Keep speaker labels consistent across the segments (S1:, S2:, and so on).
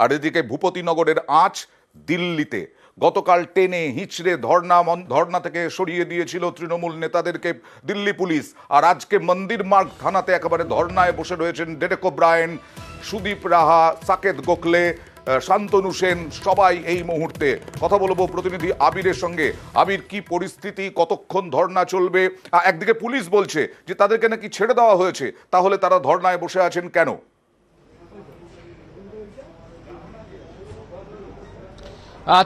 S1: আর এদিকে ভূপতিনগরের আঁচ দিল্লিতে গতকাল টেনে হিচড়ে ধর্না থেকে সরিয়ে দিয়েছিল তৃণমূল নেতাদেরকে দিল্লি পুলিশ। আর আজকে মন্দির মার্গ থানাতে একেবারে ধর্নায় বসে রয়েছেন ডেরেক ওব্রায়েন, সুদীপ রাহা, সাকেত গোখলে, শান্তনু সেন, সবাই এই মুহূর্তে। কথা বলবো প্রতিনিধি আবিরের সঙ্গে। আবির, কি পরিস্থিতি, কতক্ষণ ধর্না চলবে? একদিকে পুলিশ বলছে যে তাদেরকে নাকি ছেড়ে দেওয়া হয়েছে, তাহলে তারা ধর্নায় বসে আছেন কেন?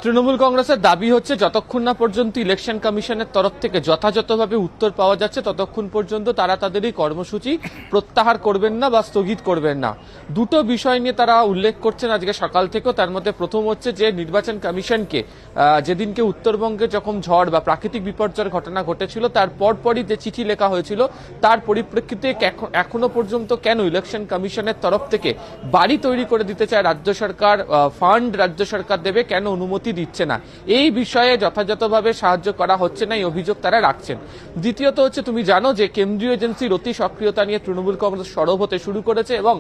S2: তৃণমূল কংগ্রেসের দাবি হচ্ছে যতক্ষণ না পর্যন্ত ইলেকশন কমিশনের তরফ থেকে যথাযথভাবে উত্তর পাওয়া যাচ্ছে ততক্ষণ পর্যন্ত তারা তাদের এই কর্মসূচি প্রত্যাহার করবেন না বা স্থগিত করবেন না। দুটো বিষয় নিয়ে তারা উল্লেখ করছেন আজকে সকাল থেকেও। তার মধ্যে প্রথম হচ্ছে যে নির্বাচন কমিশনকে যেদিনকে উত্তরবঙ্গে যখন ঝড় বা প্রাকৃতিক বিপর্যয়ের ঘটনা ঘটেছিল তার পরপরই যে চিঠি লেখা হয়েছিল তার পরিপ্রেক্ষিতে এখনো পর্যন্ত কেন ইলেকশন কমিশনের তরফ থেকে বাড়ি তৈরি করে দিতে চায় রাজ্য সরকার, ফান্ড রাজ্য সরকার দেবে, কেন অনুমতি দিচ্ছে না, এই বিষয়ে যথাযথভাবে সাহায্য করা হচ্ছে না, এই অভিযোগ তারা রাখছেন। দ্বিতীয়ত হচ্ছে, তুমি জানো যে কেন্দ্রীয় এজেন্সির অতি সক্রিয়তা নিয়ে তৃণমূল কংগ্রেস সরব হতে শুরু করেছে এবং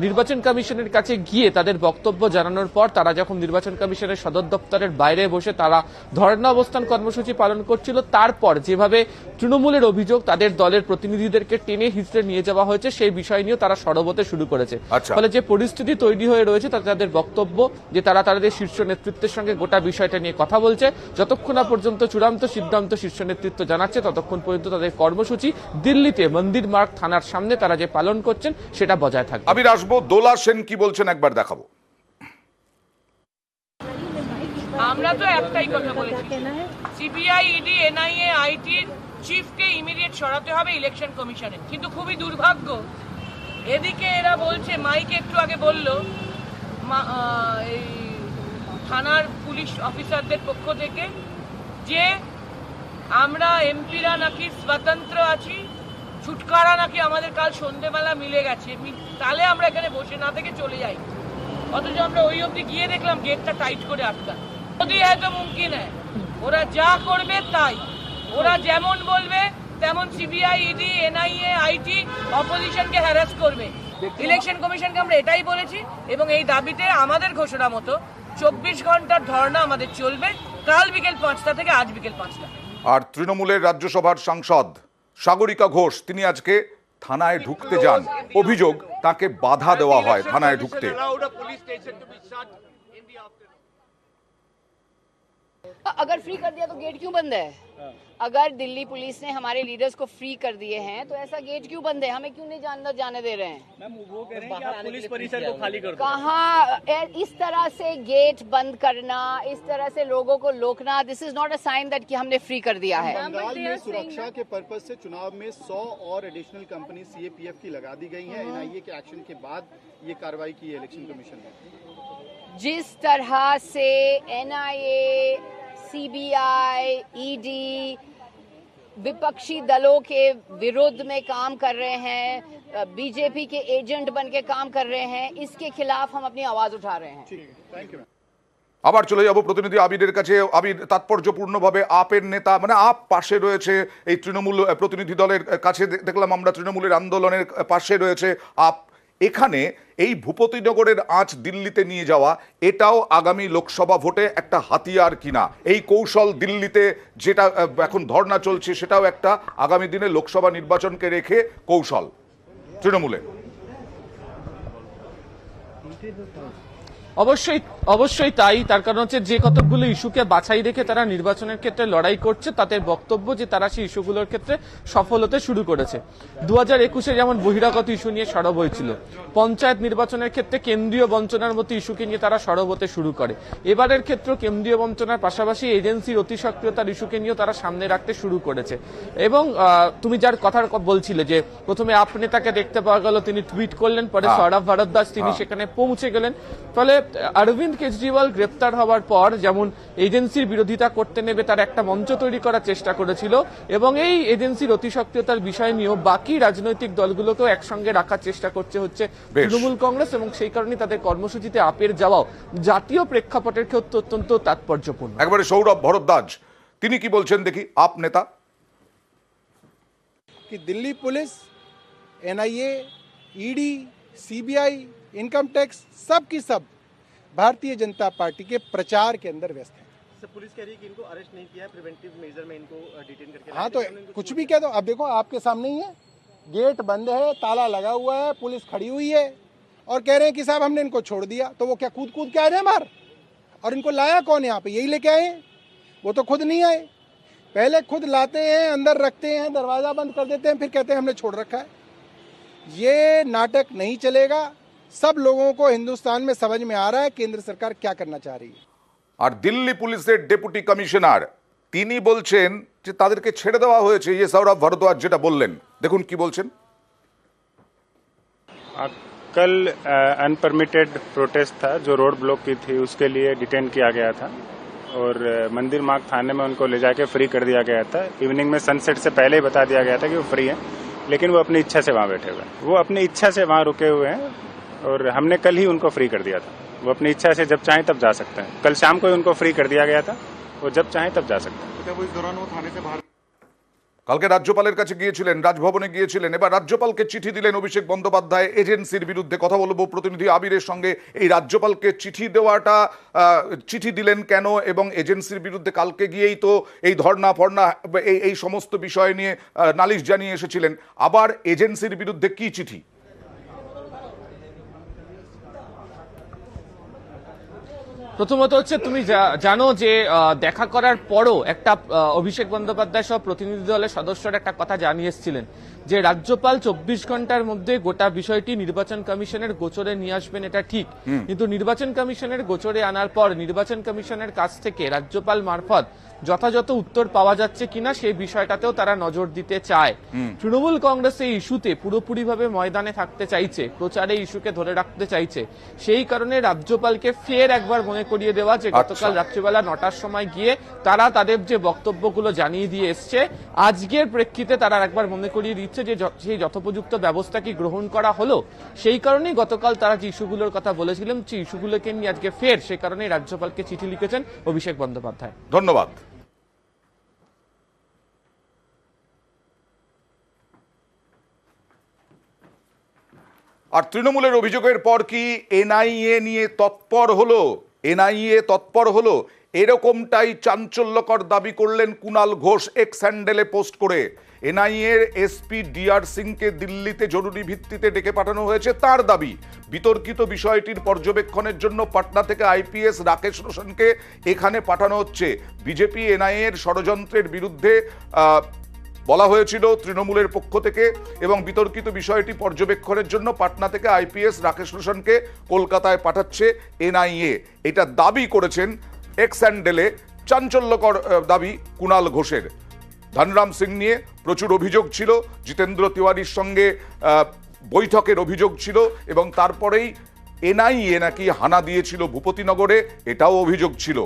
S2: নির্বাচন কমিশনের কাছে গিয়ে তাদের বক্তব্য জানানোর পর তারা যখন নির্বাচন কমিশনের সদর দপ্তরের বাইরে বসে তারা ধর্ণা অবস্থান কর্মসূচি পালন করছিল, তারপর যেভাবে তৃণমূলের অভিযোগ তাদের দলের প্রতিনিধিদেরকে টেনে হিচড়ে নিয়ে যাওয়া হয়েছে সেই বিষয় নিয়েও তারা সরব হতে শুরু করেছে। ফলে যে পরিস্থিতি তৈরি হয়ে রয়েছে তাতে তাদের বক্তব্য যে তারা তাদের শীর্ষ নেতৃত্বের সঙ্গে গোটা বিষয়টা নিয়ে কথা বলছে, যতক্ষণ না পর্যন্ত চূড়ান্ত সিদ্ধান্ত শীর্ষ নেতৃত্ব জানাচ্ছে ততক্ষণ পর্যন্ত তাদের কর্মসূচি দিল্লিতে মন্দির মার্গ থানার সামনে তারা যে পালন করছেন সেটা বজায় থাকবে।
S1: আমি আসবো, দোলা সেন কি বলছেন একবার দেখাবো।
S3: আমরা তো একটাই কথা বলেছি, সিবিআই, ইডি, এনআইএ, আইটির চিফকে ইমিডিয়েট সরাতে হবে ইলেকশন কমিশনে। কিন্তু খুবই দুর্ভাগ্য, এদিকে এরা বলছে, মাইকে একটু আগে বলল এই থানার পুলিশ অফিসারদের পক্ষ থেকে যে আমরা এমপিরা নাকি স্বতন্ত্র আছি, ছুটকারা নাকি আমাদের কাল সন্ধ্যেবেলা মিলে গেছে, তাহলে আমরা এখানে বসে না থেকে চলে যাই। অথচ আমরা ওই অবধি গিয়ে দেখলাম গেটটা টাইট করে আটকা। যদি হয়তো মুমকিন হয় ওরা যা করবে তাই, ওরা যেমন বলবে তেমন সিবিআই, ইডি, এনআইএ, আইটি অপোজিশনকে হ্যারাস করবে। ইলেকশন কমিশনকে আমরা এটাই বলেছি এবং এই দাবিতে আমাদের ঘোষণা মতো 24 ঘন্টার ধর্ণা আমাদের চলবে, কাল বিকেল 5টা থেকে আজ বিকেল 5টা।
S1: আর তৃণমূলের রাজ্যসভার সাংসদ সাগরিকা ঘোষ, তিনি আজকে থানায় ঢুকতে যান। অভিযোগ, তাকে বাধা দেওয়া হয় থানায় ঢুকতে।
S4: अगर फ्री कर दिया तो गेट क्यों बंद है? अगर दिल्ली पुलिस ने हमारे लीडर्स को फ्री कर दिए हैं तो ऐसा गेट क्यों बंद है? हमें क्यों नहीं अंदर जाने दे रहे हैं?
S5: मैम वो कह रहे हैं कि पुलिस परिसर को खाली कर दो।
S4: कहाँ इस तरह से गेट बंद करना, इस तरह से लोगों को रोकना, this is not a sign that कि हमने फ्री कर दिया है।
S6: बंगाल में सुरक्षा के पर्पस से चुनाव में 100 और एडिशनल कंपनी सीएपीएफ की लगा दी गई है। एनआईए के एक्शन के बाद ये कार्रवाई की है इलेक्शन कमीशन ने।
S4: जिस तरह से एनआईए, सीबीआई, ईडी विपक्षी दलों के विरुद्ध में काम कर रहे हैं, बीजेपी के एजेंट बन के काम कर रहे हैं, इसके खिलाफ हम अपनी आवाज उठा रहे हैं।
S6: Thank you.
S1: আবার চলে যাব প্রতিনিধি আবিরের কাছে। আবির, তাৎপর্যপূর্ণভাবে আপের নেতা, মানে আপ পাশে রয়েছে এই তৃণমূল প্রতিনিধি দলের কাছে, দেখলাম আমরা তৃণমূলের আন্দোলনের পাশে রয়েছে আপ। এখানে এই ভূপতিনগরের আঁচ দিল্লিতে নিয়ে যাওয়া, এটাও আগামী লোকসভা ভোটে একটা হাতিয়ার কিনা? এই কৌশল দিল্লিতে যেটা এখন ধর্ণা চলছে সেটাও একটা আগামী দিনে লোকসভা নির্বাচনকে রেখে কৌশল তৃণমূলে।
S2: অবশ্যই তাই। তার কারণ হচ্ছে যে কতগুলো ইস্যুকে বাছাই রেখে তারা নির্বাচনের ক্ষেত্রে লড়াই করছে, তাদের বক্তব্য যে তারা সেই ইস্যুগুলোর ক্ষেত্রে সফল হতে শুরু করেছে। 2021-এ যেমন বহিরাগত ইস্যু নিয়ে সরব হয়েছিল, পঞ্চায়েত নির্বাচনের ক্ষেত্রে কেন্দ্রীয় বঞ্চনার মতো ইস্যুকে নিয়ে তারা সরব হতে শুরু করে। এবারের ক্ষেত্রে কেন্দ্রীয় বঞ্চনার পাশাপাশি এজেন্সির অতি সক্রিয়তার ইস্যুকে নিয়েও তারা সামনে রাখতে শুরু করেছে। এবং তুমি যার কথা বলছিলে যে প্রথমে আপ নেতাকে দেখতে পাওয়া গেল, তিনি টুইট করলেন, পরে সৌরভ ভারদ্বাজ তিনি সেখানে পৌঁছে গেলেন। ফলে অরবিন্দ কেজরিওয়াল গ্রেপ্তার হওয়ার পর যেমন এজেন্সির বিরোধিতা করতে নেবে তার একটা মঞ্চ তৈরি করার চেষ্টা করেছিল এবং এই এজেন্সির অতি সক্রিয়তার বিষয় নিয়েও বাকি রাজনৈতিক দলগুলোকেও একসঙ্গে রাখার চেষ্টা করছে হচ্ছে তৃণমূল কংগ্রেস, এবং সেই কারণে তাদের কর্মসূচিতে আপের যাওয়াও জাতীয় প্রেক্ষাপটের ক্ষেত্রে অত্যন্ত তাৎপর্যপূর্ণ।
S1: একবারে সৌরভ ভরদ্বাজ তিনি কি বলছেন দেখি, আপ নেতা।
S7: कि Delhi police, NIA, ED, CBI, income tax सब की सब भारतीय जनता पार्टी के प्रचार के अंदर व्यस्त हैं।
S5: सर, पुलिस कह रही है कि इनको अरेस्ट नहीं किया, प्रिवेंटिव मेजर में इनको डिटेन करके
S7: हाँ तो कुछ भी कह दो, अब देखो आपके सामने ही है, गेट बंद है, ताला लगा हुआ है, पुलिस खड़ी हुई है और कह रहे हैं कि साहब हमने इनको छोड़ दिया। तो वो क्या कूद कूद के आ रहे हैं बाहर? और इनको लाया कौन यहाँ पे? यही लेके आए हैं, वो तो खुद नहीं आए। पहले खुद लाते हैं, अंदर रखते हैं, दरवाजा बंद कर देते हैं, फिर कहते हैं हमने छोड़ रखा है। ये नाटक नहीं चलेगा। सब लोगों को हिंदुस्तान में समझ में आ रहा है केंद्र सरकार क्या करना चाह रही है।
S1: আর দিল্লি পুলিশের ডেপুটি কমিশনার তিনি বলছেন যে তাদেরকে ছেড়ে দেওয়া হয়েছে, ये सौरभ भारद्वाज যেটা বললেন, দেখুন কি বলছেন।
S8: कल अनपरमिटेड प्रोटेस्ट था जो रोड ब्लॉक की थी, उसके लिए डिटेन किया गया था और मंदिर मार्ग थाने में उनको ले जाके फ्री कर दिया गया था। इवनिंग में सनसेट से पहले ही बता दिया गया था कि वो फ्री है, लेकिन वो अपनी इच्छा से वहाँ बैठे हुए हैं। वो अपनी इच्छा से वहाँ रुके हुए हैं और हमने कल ही उनको फ्री कर दिया था। वो अपनी इच्छा से जब चाहें तब जा सकते हैं। कल शाम को ही उनको फ्री कर दिया गया था, वो जब चाहें तब जा सकते हैं।
S6: वो इस दौरान वो थाने से बाहर
S1: কালকে রাজ্যপালের কাছে গিয়েছিলেন, রাজভবনে গিয়েছিলেন, এবার রাজ্যপালকে চিঠি দিলেন অভিষেক বন্দ্যোপাধ্যায় এজেন্সির বিরুদ্ধে। কথা বলবো প্রতিনিধি আবিরের সঙ্গে। এই রাজ্যপালকে চিঠি দেওয়াটা, চিঠি দিলেন কেন এবং এজেন্সির বিরুদ্ধে কালকে গিয়েই তো এই ধর্না ফর্না এই সমস্ত বিষয় নিয়ে নালিশ জানিয়ে এসেছিলেন, আবার এজেন্সির বিরুদ্ধে কি চিঠি?
S2: প্রথমত হচ্ছে তুমি জানো যে দেখা করার পরও একটা অভিষেক বন্দ্যোপাধ্যায় সহ প্রতিনিধি দলের সদস্যরা একটা কথা জানিয়ে এসেছিলেন যে রাজ্যপাল 24 ঘন্টার মধ্যে গোটা বিষয়টি নির্বাচন কমিশনের গোচরে নিয়ে আসবেন, এটা ঠিক। কিন্তু নির্বাচন কমিশনের গোচরে আনার পর নির্বাচন কমিশনের কাছ থেকে রাজ্যপাল মারফত যথাযথ উত্তর পাওয়া যাচ্ছে কিনা সেই বিষয়টাতেও তারা নজর দিতে চায়। তৃণমূল কংগ্রেস এই ইস্যুতে পুরোপুরিভাবে ময়দানে থাকতে চাইছে, প্রচারে ইস্যুকে ধরে রাখতে চাইছে। সেই কারণে রাজ্যপালকে ফের একবার মনে করিয়ে দেওয়া যে গতকাল রাত্রিবেলা 9টার সময় গিয়ে তারা তাদের যে বক্তব্যগুলো জানিয়ে দিয়ে এসছে, আজকের প্রেক্ষিতে তারা একবার মনে করিয়ে দিচ্ছে যে সেই যথোপযুক্ত ব্যবস্থা কি গ্রহণ করা হলো। সেই কারণেই গতকাল তারা যে ইস্যুগুলোর কথা বলেছিলেন সেই ইস্যুগুলোকে নিয়ে আজকে ফের সে কারণে রাজ্যপালকে চিঠি লিখেছেন অভিষেক বন্দ্যোপাধ্যায়।
S1: ধন্যবাদ। আর তৃণমূলের অভিযোগের পর কি এনআইএ নিয়ে তৎপর হলো? এনআইএ তৎপর হলো এরকমটাই চাঞ্চল্যকর দাবি করলেন কুণাল ঘোষ এক্স হ্যান্ডেলে পোস্ট করে। এনআইএ এসপি ডিআর সিংকে দিল্লিতে জরুরি ভিত্তিতে ডেকে পাঠানো হয়েছে, তার দাবি বিতর্কিত বিষয়টির পর্যবেক্ষণের জন্য পাটনা থেকে আইপিএস রাকেশ রোশনকে এখানে পাঠানো হচ্ছে। বিজেপি এনআইএর ষড়যন্ত্রের বিরুদ্ধে বলা হয়েছিল তৃণমূলের পক্ষ থেকে, এবং বিতর্কিত বিষয়টি পর্যবেক্ষণের জন্য পাটনা থেকে আইপিএস রাকেশ রোশনকে কলকাতায় পাঠাচ্ছে এনআইএ, এটা দাবি করেছেন এক্স হ্যান্ডেলে। চাঞ্চল্যকর দাবি কুণাল ঘোষের। ধনরাম সিং নিয়ে প্রচুর অভিযোগ ছিল, জিতেন্দ্র তিওয়ারির সঙ্গে বৈঠকের অভিযোগ ছিল, এবং তারপরেই এনআইএ নাকি হানা দিয়েছিল ভূপতিনগরে, এটাও অভিযোগ ছিল।